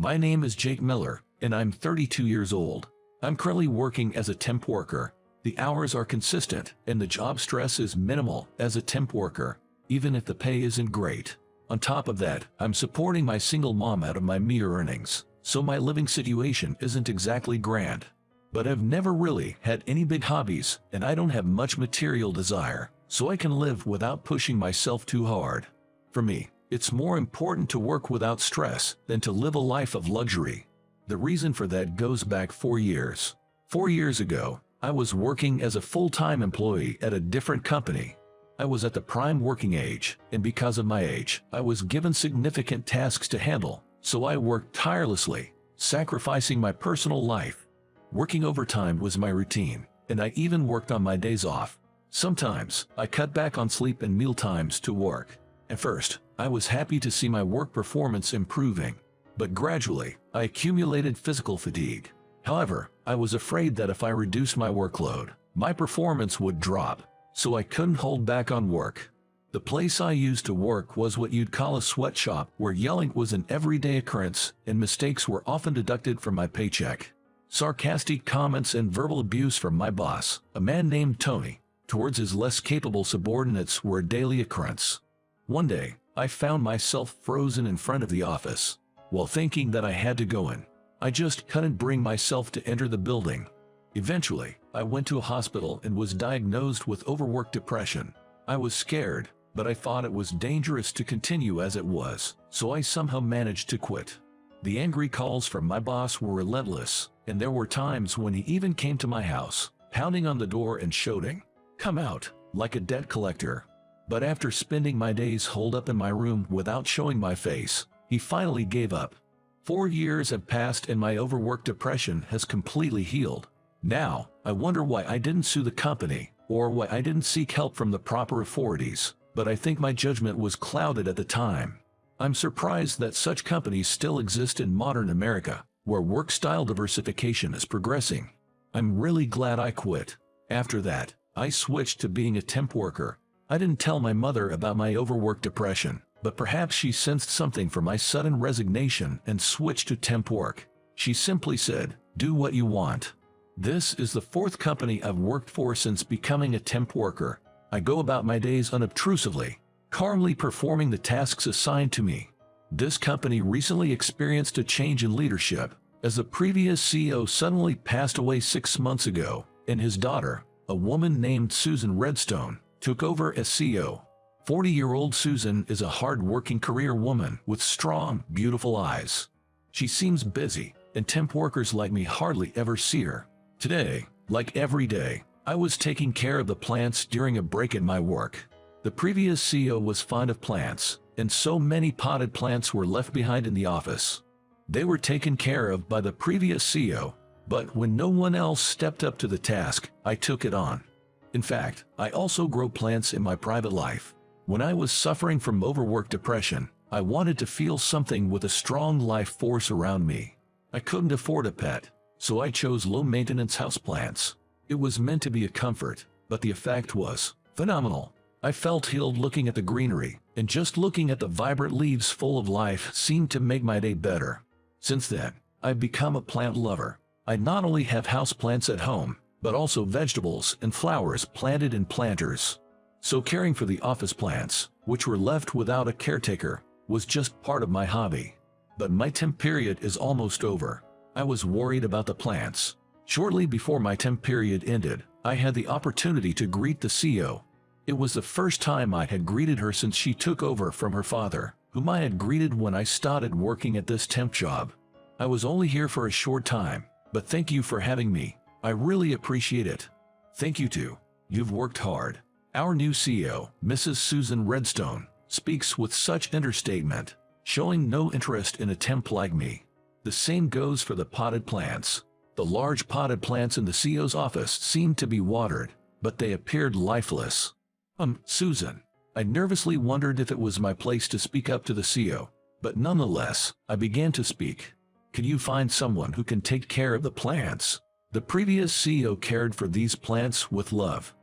My name is Jake Miller, and I'm 32 years old. I'm currently working as a temp worker. The hours are consistent, and the job stress is minimal as a temp worker, even if the pay isn't great. On top of that, I'm supporting my single mom out of my meager earnings, so my living situation isn't exactly grand. But I've never really had any big hobbies, and I don't have much material desire, so I can live without pushing myself too hard. For me, it's more important to work without stress than to live a life of luxury. The reason for that goes back 4 years. 4 years ago, I was working as a full-time employee at a different company. I was at the prime working age, and because of my age, I was given significant tasks to handle, so I worked tirelessly, sacrificing my personal life. Working overtime was my routine, and I even worked on my days off. Sometimes, I cut back on sleep and meal times to work. At first, I was happy to see my work performance improving, but gradually, I accumulated physical fatigue. However, I was afraid that if I reduced my workload, my performance would drop, so I couldn't hold back on work. The place I used to work was what you'd call a sweatshop, where yelling was an everyday occurrence and mistakes were often deducted from my paycheck. Sarcastic comments and verbal abuse from my boss, a man named Tony, towards his less capable subordinates were a daily occurrence. One day, I found myself frozen in front of the office. While thinking that I had to go in, I just couldn't bring myself to enter the building. Eventually, I went to a hospital and was diagnosed with overwork depression. I was scared, but I thought it was dangerous to continue as it was, so I somehow managed to quit. The angry calls from my boss were relentless, and there were times when he even came to my house, pounding on the door and shouting, "Come out," like a debt collector. But after spending my days holed up in my room without showing my face, he finally gave up. 4 years have passed and my overwork depression has completely healed. Now, I wonder why I didn't sue the company, or why I didn't seek help from the proper authorities, but I think my judgment was clouded at the time. I'm surprised that such companies still exist in modern America, where work-style diversification is progressing. I'm really glad I quit. After that, I switched to being a temp worker. I didn't tell my mother about my overwork depression, but perhaps she sensed something from my sudden resignation and switched to temp work. She simply said, "Do what you want." This is the 4th company I've worked for since becoming a temp worker. I go about my days unobtrusively, calmly performing the tasks assigned to me. This company recently experienced a change in leadership, as the previous CEO suddenly passed away 6 months ago, and his daughter, a woman named Susan Redstone, took over as CEO. 40-year-old Susan is a hard-working career woman with strong, beautiful eyes. She seems busy, and temp workers like me hardly ever see her. Today, like every day, I was taking care of the plants during a break in my work. The previous CEO was fond of plants, and so many potted plants were left behind in the office. They were taken care of by the previous CEO, but when no one else stepped up to the task, I took it on. In fact, I also grow plants in my private life. When I was suffering from overwork depression, I wanted to feel something with a strong life force around me. I couldn't afford a pet, so I chose low-maintenance houseplants. It was meant to be a comfort, but the effect was phenomenal. I felt healed looking at the greenery, and just looking at the vibrant leaves full of life seemed to make my day better. Since then, I've become a plant lover. I not only have houseplants at home, but also vegetables and flowers planted in planters. So caring for the office plants, which were left without a caretaker, was just part of my hobby. But my temp period is almost over. I was worried about the plants. Shortly before my temp period ended, I had the opportunity to greet the CEO. It was the first time I had greeted her since she took over from her father, whom I had greeted when I started working at this temp job. I was only here for a short time, but thank you for having me. I really appreciate it. Thank you too. You've worked hard. Our new CEO, Mrs. Susan Redstone, speaks with such understatement, showing no interest in a temp like me. The same goes for the potted plants. The large potted plants in the CEO's office seemed to be watered, but they appeared lifeless. Susan. I nervously wondered if it was my place to speak up to the CEO, but nonetheless, I began to speak. Can you find someone who can take care of the plants? The previous CEO cared for these plants with love.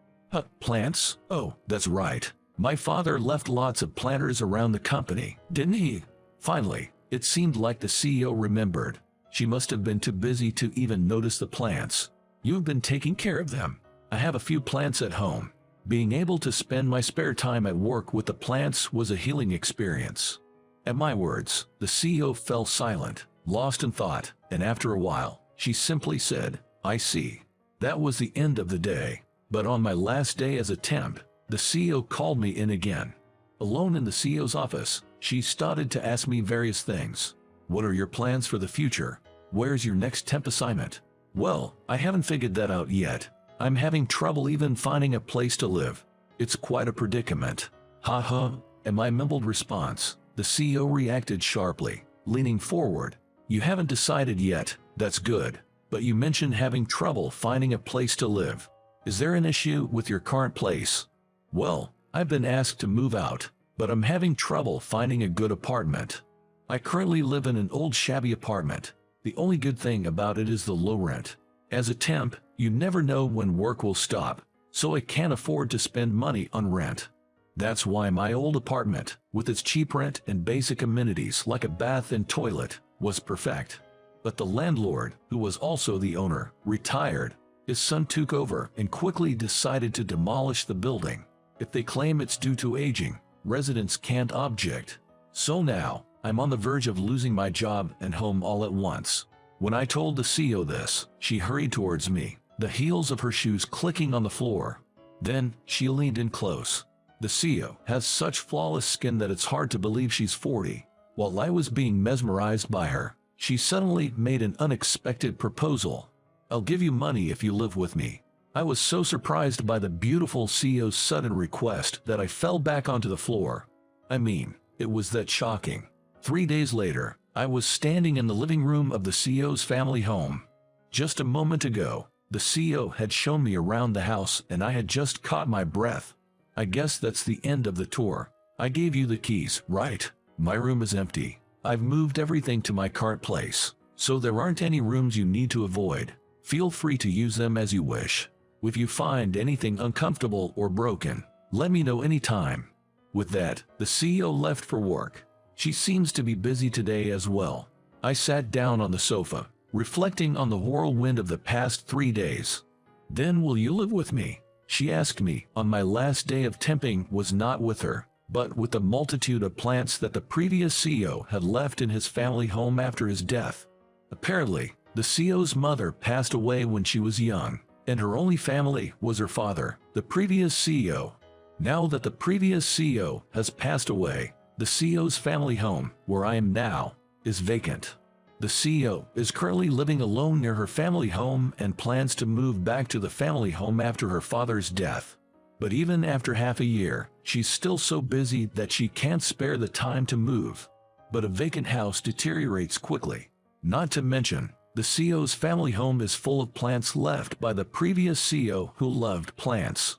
Plants? Oh, that's right. My father left lots of planters around the company, didn't he? Finally, It seemed like the CEO remembered. She must have been too busy to even notice the plants. You've been taking care of them. I have a few plants at home. Being able to spend my spare time at work with the plants was a healing experience. At my words, the CEO fell silent, lost in thought, and after a while, she simply said, "I see." That was the end of the day. But on my last day as a temp, the CEO called me in again. Alone in the CEO's office, she started to ask me various things. What are your plans for the future? Where's your next temp assignment? Well, I haven't figured that out yet. I'm having trouble even finding a place to live. It's quite a predicament. Haha, and my mumbled response. The CEO reacted sharply, leaning forward. You haven't decided yet, that's good. But you mentioned having trouble finding a place to live. Is there an issue with your current place? Well, I've been asked to move out, but I'm having trouble finding a good apartment. I currently live in an old shabby apartment. The only good thing about it is the low rent. As a temp, you never know when work will stop, so I can't afford to spend money on rent. That's why my old apartment, with its cheap rent and basic amenities like a bath and toilet, was perfect. But the landlord, who was also the owner, retired. His son took over and quickly decided to demolish the building. If they claim it's due to aging, residents can't object. So now, I'm on the verge of losing my job and home all at once. When I told the CEO this, she hurried towards me, the heels of her shoes clicking on the floor. Then, she leaned in close. The CEO has such flawless skin that it's hard to believe she's 40. While I was being mesmerized by her, she suddenly made an unexpected proposal. I'll give you money if you live with me. I was so surprised by the beautiful CEO's sudden request that I fell back onto the floor. I mean, it was that shocking. 3 days later, I was standing in the living room of the CEO's family home. Just a moment ago, the CEO had shown me around the house and I had just caught my breath. I guess that's the end of the tour. I gave you the keys, right? My room is empty. I've moved everything to my current place, so there aren't any rooms you need to avoid. Feel free to use them as you wish. If you find anything uncomfortable or broken, let me know anytime. With that, the CEO left for work. She seems to be busy today as well. I sat down on the sofa, reflecting on the whirlwind of the past 3 days. Then will you live with me? She asked me on my last day of temping was not with her, but with the multitude of plants that the previous CEO had left in his family home after his death. Apparently, the CEO's mother passed away when she was young, and her only family was her father, the previous CEO. Now that the previous CEO has passed away, the CEO's family home, where I am now, is vacant. The CEO is currently living alone near her family home and plans to move back to the family home after her father's death. But even after half a year, she's still so busy that she can't spare the time to move. But a vacant house deteriorates quickly. Not to mention, the CEO's family home is full of plants left by the previous CEO who loved plants.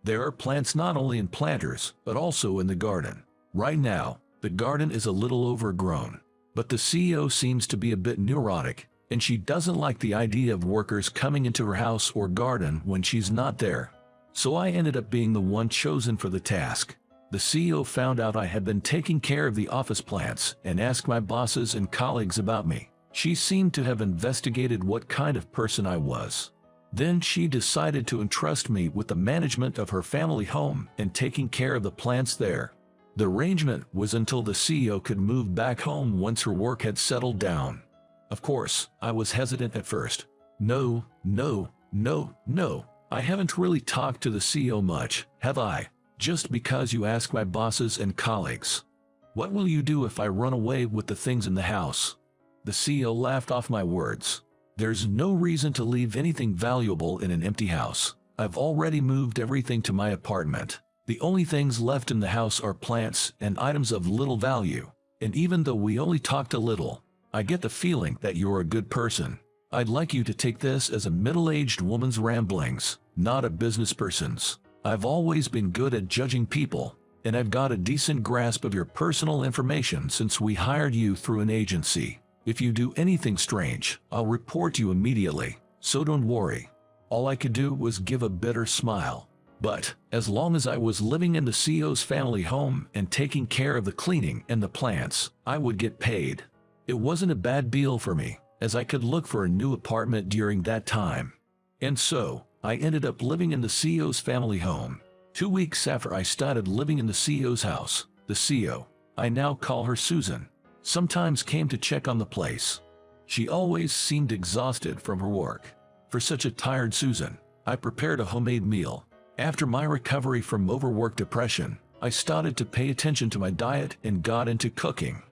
There are plants not only in planters, but also in the garden. Right now, the garden is a little overgrown, but the CEO seems to be a bit neurotic, and she doesn't like the idea of workers coming into her house or garden when she's not there. So I ended up being the one chosen for the task. The CEO found out I had been taking care of the office plants and asked my bosses and colleagues about me. She seemed to have investigated what kind of person I was. Then she decided to entrust me with the management of her family home and taking care of the plants there. The arrangement was until the CEO could move back home once her work had settled down. Of course, I was hesitant at first. No. I haven't really talked to the CEO much, have I? Just because you ask my bosses and colleagues. What will you do if I run away with the things in the house? The CEO laughed off my words. There's no reason to leave anything valuable in an empty house. I've already moved everything to my apartment. The only things left in the house are plants and items of little value. And even though we only talked a little, I get the feeling that you're a good person. I'd like you to take this as a middle-aged woman's ramblings, not a business person's. I've always been good at judging people, and I've got a decent grasp of your personal information since we hired you through an agency. If you do anything strange, I'll report you immediately, so don't worry. All I could do was give a bitter smile. But, as long as I was living in the CEO's family home and taking care of the cleaning and the plants, I would get paid. It wasn't a bad deal for me, as I could look for a new apartment during that time. And so, I ended up living in the CEO's family home. 2 weeks after I started living in the CEO's house, the CEO, I now call her Susan, sometimes came to check on the place. She always seemed exhausted from her work. For such a tired Susan, I prepared a homemade meal. After my recovery from overwork depression, I started to pay attention to my diet and got into cooking.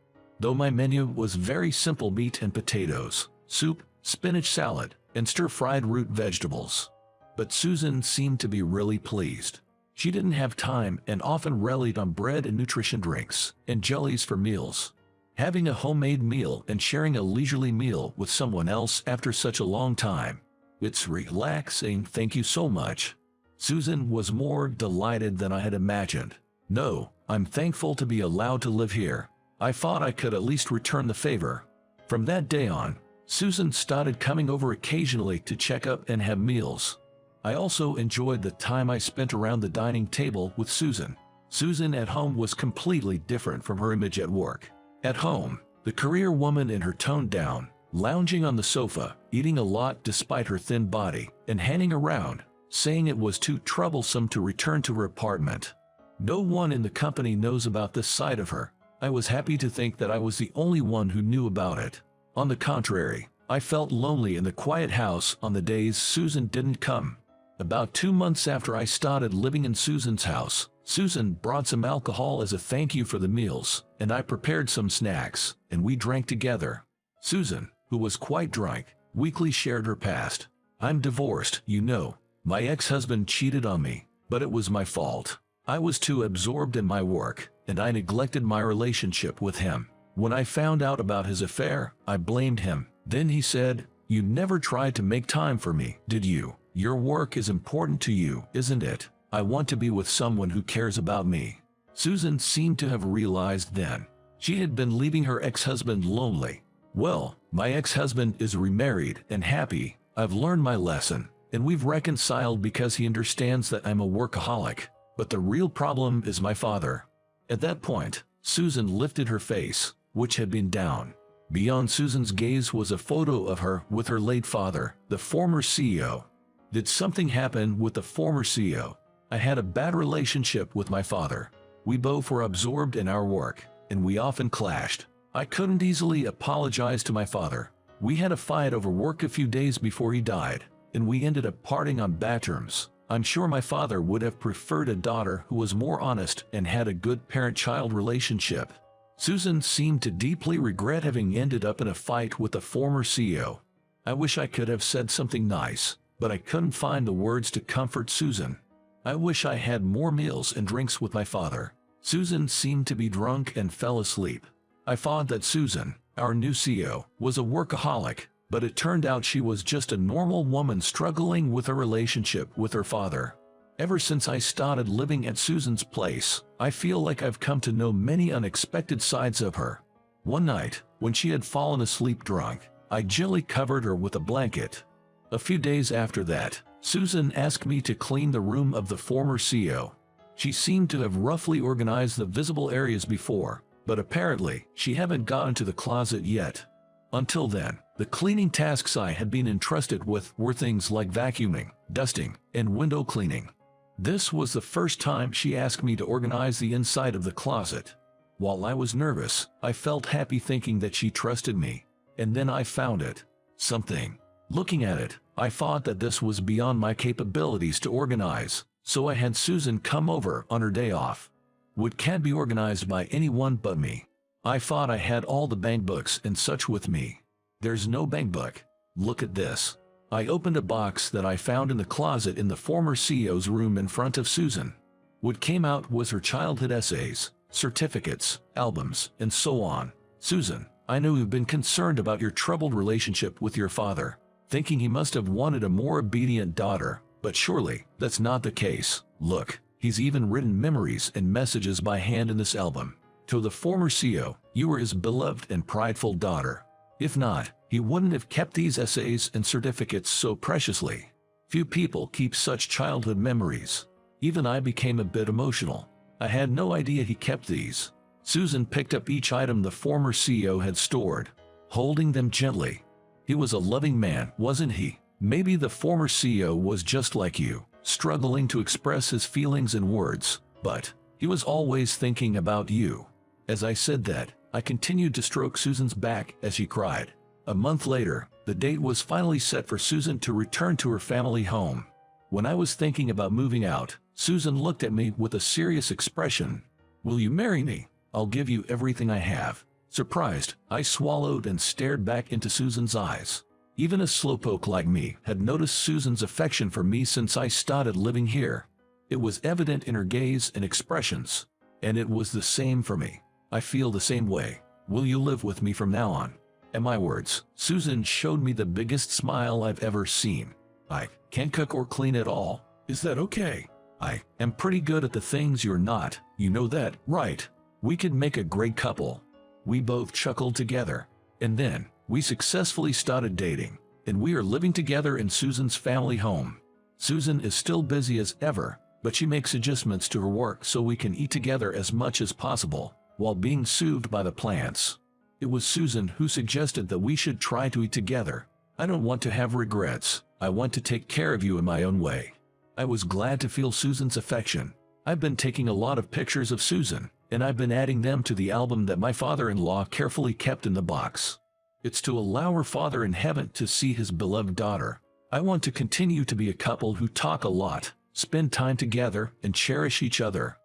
Though my menu was very simple: meat and potatoes, soup, spinach salad, and stir-fried root vegetables. But Susan seemed to be really pleased. She didn't have time and often relied on bread and nutrition drinks and jellies for meals. Having a homemade meal and sharing a leisurely meal with someone else after such a long time, it's relaxing. Thank you so much. Susan was more delighted than I had imagined. No, I'm thankful to be allowed to live here. I thought I could at least return the favor. From that day on, Susan started coming over occasionally to check up and have meals. I also enjoyed the time I spent around the dining table with Susan. Susan at home was completely different from her image at work. At home, the career woman in her toned down, lounging on the sofa, eating a lot despite her thin body, and hanging around, saying it was too troublesome to return to her apartment. No one in the company knows about this side of her. I was happy to think that I was the only one who knew about it. On the contrary, I felt lonely in the quiet house on the days Susan didn't come. About 2 months after I started living in Susan's house, Susan brought some alcohol as a thank you for the meals, and I prepared some snacks, and we drank together. Susan, who was quite drunk, weakly shared her past. I'm divorced, you know. My ex-husband cheated on me, but it was my fault. I was too absorbed in my work, and I neglected my relationship with him. When I found out about his affair, I blamed him. Then he said, "You never tried to make time for me, did you? Your work is important to you, isn't it? I want to be with someone who cares about me." Susan seemed to have realized then. She had been leaving her ex-husband lonely. Well, my ex-husband is remarried and happy. I've learned my lesson, and we've reconciled because he understands that I'm a workaholic. But the real problem is my father. At that point, Susan lifted her face, which had been down. Beyond Susan's gaze was a photo of her with her late father, the former CEO. Did something happen with the former CEO? I had a bad relationship with my father. We both were absorbed in our work, and we often clashed. I couldn't easily apologize to my father. We had a fight over work a few days before he died, and we ended up parting on bad terms. I'm sure my father would have preferred a daughter who was more honest and had a good parent-child relationship. Susan seemed to deeply regret having ended up in a fight with the former CEO. I wish I could have said something nice, but I couldn't find the words to comfort Susan. I wish I had more meals and drinks with my father. Susan seemed to be drunk and fell asleep. I thought that Susan, our new CEO, was a workaholic, but it turned out she was just a normal woman struggling with a relationship with her father. Ever since I started living at Susan's place, I feel like I've come to know many unexpected sides of her. One night, when she had fallen asleep drunk, I gently covered her with a blanket. A few days after that, Susan asked me to clean the room of the former CEO. She seemed to have roughly organized the visible areas before, but apparently she hadn't gotten to the closet yet. Until then, the cleaning tasks I had been entrusted with were things like vacuuming, dusting, and window cleaning. This was the first time she asked me to organize the inside of the closet. While I was nervous, I felt happy thinking that she trusted me. And then I found it. Something. Looking at it, I thought that this was beyond my capabilities to organize, so I had Susan come over on her day off. What can't be organized by anyone but me. I thought I had all the bank books and such with me. There's no bank book. Look at this. I opened a box that I found in the closet in the former CEO's room in front of Susan. What came out was her childhood essays, certificates, albums, and so on. "Susan, I know you've been concerned about your troubled relationship with your father, thinking he must have wanted a more obedient daughter, but surely that's not the case. Look, he's even written memories and messages by hand in this album. To the former CEO, you were his beloved and prideful daughter. If not, he wouldn't have kept these essays and certificates so preciously. Few people keep such childhood memories." Even I became a bit emotional. I had no idea he kept these. Susan picked up each item the former CEO had stored. holding them gently. He was a loving man, wasn't he? Maybe the former CEO was just like you, struggling to express his feelings in words, but he was always thinking about you. As I said that, I continued to stroke Susan's back as she cried. A month later, the date was finally set for Susan to return to her family home. When I was thinking about moving out, Susan looked at me with a serious expression. "Will you marry me? I'll give you everything I have." Surprised, I swallowed and stared back into Susan's eyes. Even a slowpoke like me had noticed Susan's affection for me since I started living here. It was evident in her gaze and expressions. And it was the same for me. I feel the same way. Will you live with me from now on? At my words, Susan showed me the biggest smile I've ever seen. "I can't cook or clean at all. Is that okay? I am pretty good at the things you're not. You know that, right? We could make a great couple." We both chuckled together. And then, we successfully started dating. And we are living together in Susan's family home. Susan is still busy as ever, but she makes adjustments to her work so we can eat together as much as possible, while being soothed by the plants. It was Susan who suggested that we should try to eat together. I don't want to have regrets. I want to take care of you in my own way. I was glad to feel Susan's affection. I've been taking a lot of pictures of Susan, and I've been adding them to the album that my father-in-law carefully kept in the box. It's to allow her Father in heaven to see his beloved daughter. I want to continue to be a couple who talk a lot, spend time together, and cherish each other.